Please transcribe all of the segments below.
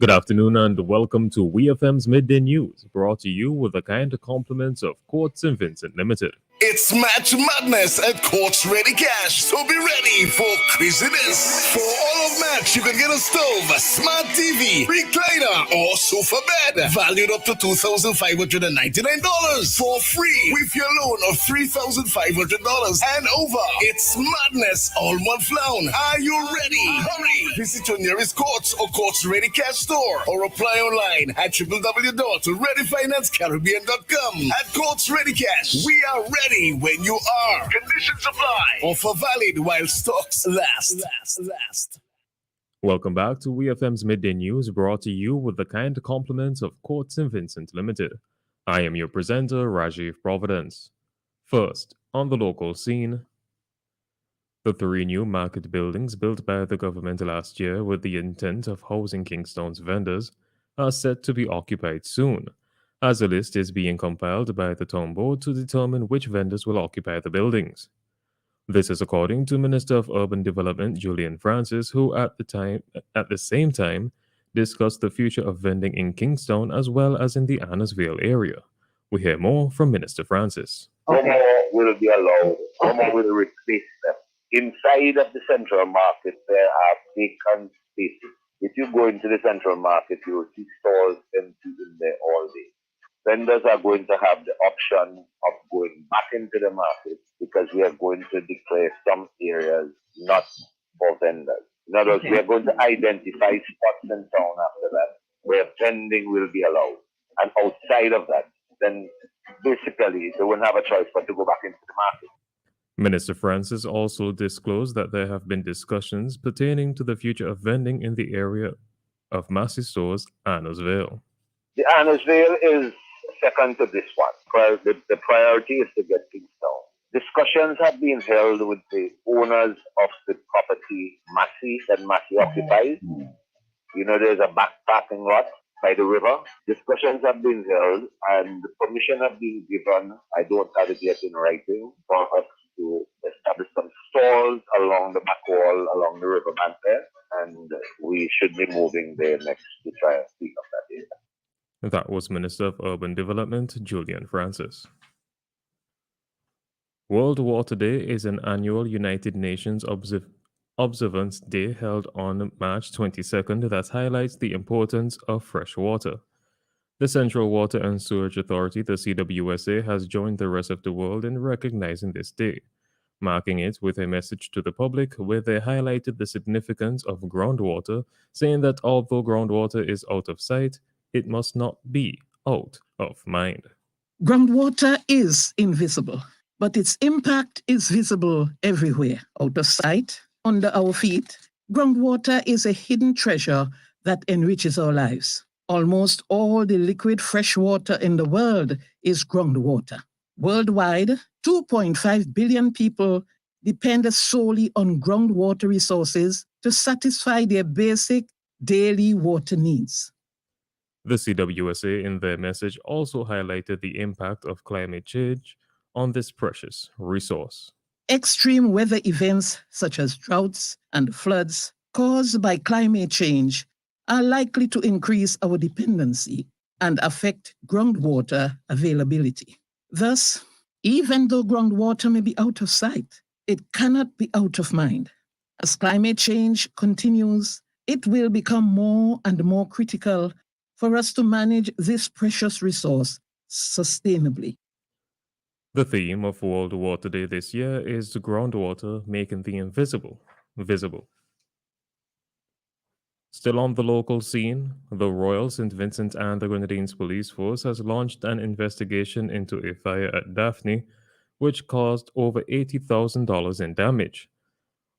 Good afternoon and welcome to WEFM's Midday News, brought to you with the kind compliments of Court St. Vincent Limited. It's Match Madness at Courts Ready Cash, so be ready for craziness. For all of Match, you can get a stove, a smart TV, recliner, or sofa bed, valued up to $2,599 for free with your loan of $3,500 and over. It's madness all month long. Are you ready? Hurry! Visit your nearest Courts or Courts Ready Cash store or apply online at www.readyfinancecaribbean.com. At Courts Ready Cash, we are ready when you are. Conditions apply. Offer valid while stocks last. Welcome back to WEFM's Midday News, brought to you with the kind compliments of Court St. Vincent Limited. I am your presenter, Rajiv Providence. First, on the local scene, the three new market buildings built by the government last year with the intent of housing Kingstown's vendors are set to be occupied soon, as a list is being compiled by the town board to determine which vendors will occupy the buildings. This is according to Minister of Urban Development Julian Francis, who at the same time discussed the future of vending in Kingstown as well as in the Annisvale area. We hear more from Minister Francis. No more will be allowed. No more will replace them. Inside of the central market, there are vacant spaces. If you go into the central market, you will see stalls empty in there all day. Vendors are going to have the option of going back into the market because we are going to declare some areas not for vendors. In other words, we are going to identify spots in town after that where vending will be allowed. And outside of that, then basically they won't have a choice but to go back into the market. Minister Francis also disclosed that there have been discussions pertaining to the future of vending in the area of Massey Stores, Annisvale. The Annisvale is second to this one. The priority is to get things down. Discussions have been held with the owners of the property Massey that Massey occupies. You know, there's a back parking lot by the river. Discussions have been held and the permission have been given. I don't have it yet in writing for us to establish some stalls along the back wall, along the river bank there. And we should be moving there next to try and speak of that area. That was Minister of Urban Development, Julian Francis. World Water Day is an annual United Nations Observance Day held on March 22nd that highlights the importance of fresh water. The Central Water and Sewerage Authority, the CWSA, has joined the rest of the world in recognizing this day, marking it with a message to the public where they highlighted the significance of groundwater, saying that although groundwater is out of sight, it must not be out of mind. Groundwater is invisible, but its impact is visible everywhere. Out of sight, under our feet, groundwater is a hidden treasure that enriches our lives. Almost all the liquid fresh water in the world is groundwater. Worldwide, 2.5 billion people depend solely on groundwater resources to satisfy their basic daily water needs. The CWSA, in their message, also highlighted the impact of climate change on this precious resource. Extreme weather events such as droughts and floods caused by climate change are likely to increase our dependency and affect groundwater availability. Thus, even though groundwater may be out of sight, it cannot be out of mind. As climate change continues, it will become more and more critical for us to manage this precious resource sustainably. The theme of World Water Day this year is groundwater making the invisible visible. Still on the local scene, the Royal St. Vincent and the Grenadines Police Force has launched an investigation into a fire at Daphne, which caused over $80,000 in damage.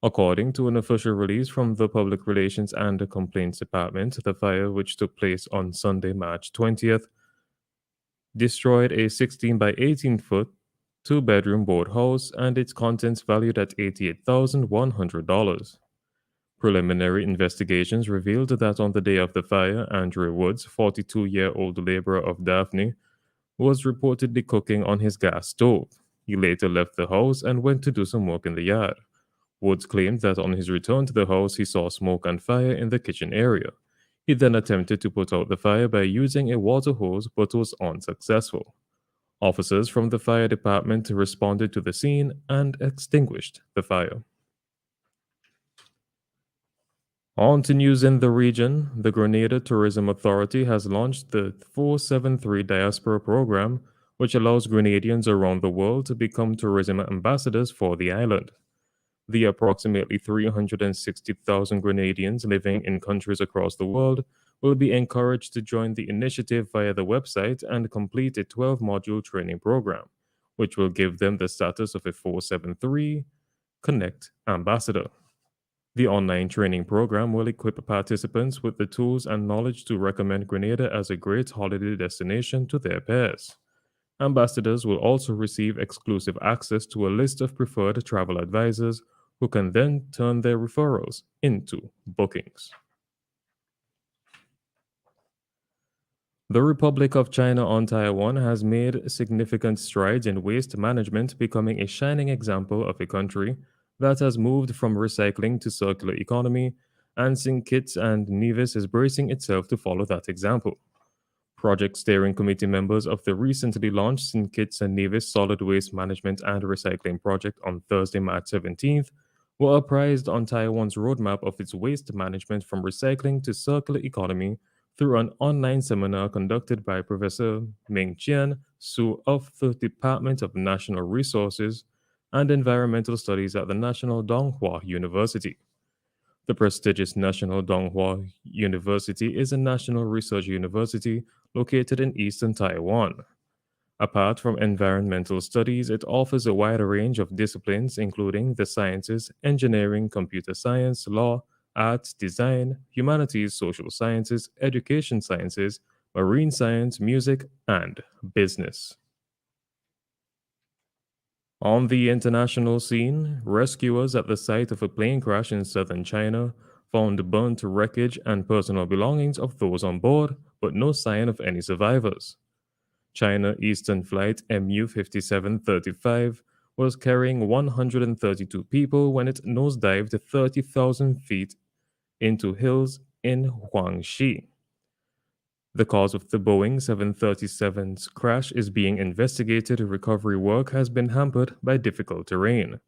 According to an official release from the Public Relations and Complaints Department, the fire, which took place on Sunday, March 20th, destroyed a 16 by 18 foot, two-bedroom board house and its contents valued at $88,100. Preliminary investigations revealed that on the day of the fire, Andrew Woods, 42-year-old laborer of Daphne, was reportedly cooking on his gas stove. He later left the house and went to do some work in the yard. Woods claimed that on his return to the house, he saw smoke and fire in the kitchen area. He then attempted to put out the fire by using a water hose but was unsuccessful. Officers from the fire department responded to the scene and extinguished the fire. On to news in the region, the Grenada Tourism Authority has launched the 473 Diaspora Program, which allows Grenadians around the world to become tourism ambassadors for the island. The approximately 360,000 Grenadians living in countries across the world will be encouraged to join the initiative via the website and complete a 12-module training program, which will give them the status of a 473 Connect ambassador. The online training program will equip participants with the tools and knowledge to recommend Grenada as a great holiday destination to their peers. Ambassadors will also receive exclusive access to a list of preferred travel advisors who can then turn their referrals into bookings. The Republic of China on Taiwan has made significant strides in waste management, becoming a shining example of a country that has moved from recycling to circular economy, and St. Kitts and Nevis is bracing itself to follow that example. Project Steering Committee members of the recently launched St. Kitts and Nevis Solid Waste Management and Recycling Project on Thursday, March 17th, were apprised on Taiwan's roadmap of its waste management from recycling to circular economy through an online seminar conducted by Professor Ming Qian Su of the Department of National Resources and Environmental Studies at the National Donghua University. The prestigious National Donghua University is a national research university located in eastern Taiwan. Apart from environmental studies, it offers a wide range of disciplines, including the sciences, engineering, computer science, law, arts, design, humanities, social sciences, education sciences, marine science, music, and business. On the international scene, rescuers at the site of a plane crash in southern China found burnt wreckage and personal belongings of those on board, but no sign of any survivors. China Eastern Flight MU 5735 was carrying 132 people when it nosedived 30,000 feet into hills in Huangxi. The cause of the Boeing 737's crash is being investigated. Recovery work has been hampered by difficult terrain.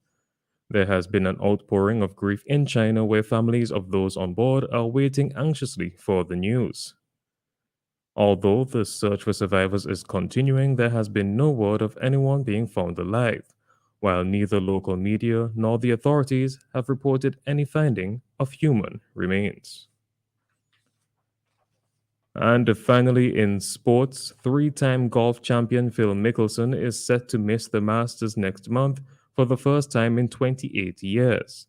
There has been an outpouring of grief in China where families of those on board are waiting anxiously for the news. Although the search for survivors is continuing, there has been no word of anyone being found alive, while neither local media nor the authorities have reported any finding of human remains. And finally, in sports, three-time golf champion Phil Mickelson is set to miss the Masters next month for the first time in 28 years.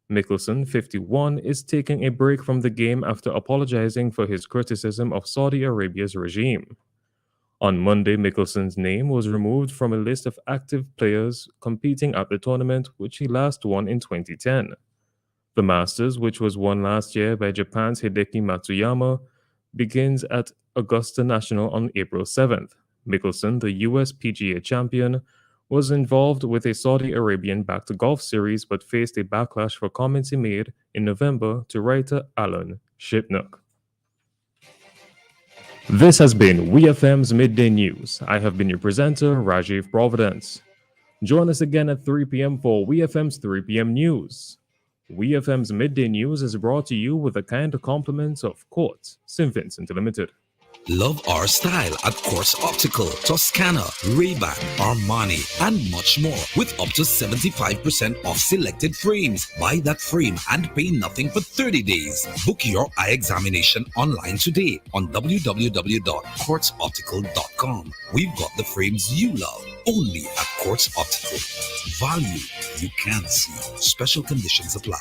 Mickelson, 51, is taking a break from the game after apologizing for his criticism of Saudi Arabia's regime. On Monday, Mickelson's name was removed from a list of active players competing at the tournament, which he last won in 2010. The Masters, which was won last year by Japan's Hideki Matsuyama, begins at Augusta National on April 7th. Mickelson, the US PGA champion, was involved with a Saudi Arabian-backed golf series but faced a backlash for comments he made in November to writer Alan Shipnuck. This has been WEFM's Midday News. I have been your presenter, Rajiv Providence. Join us again at 3 p.m. for WEFM's 3 p.m. News. WEFM's Midday News is brought to you with the kind compliments of Courts St. Vincent Limited. Love our style at Quartz Optical, Toscana, Ray-Ban, Armani, and much more with up to 75% off selected frames. Buy that frame and pay nothing for 30 days. Book your eye examination online today on www.quartzoptical.com. We've got the frames you love only at Quartz Optical. Value you can see. Special conditions apply.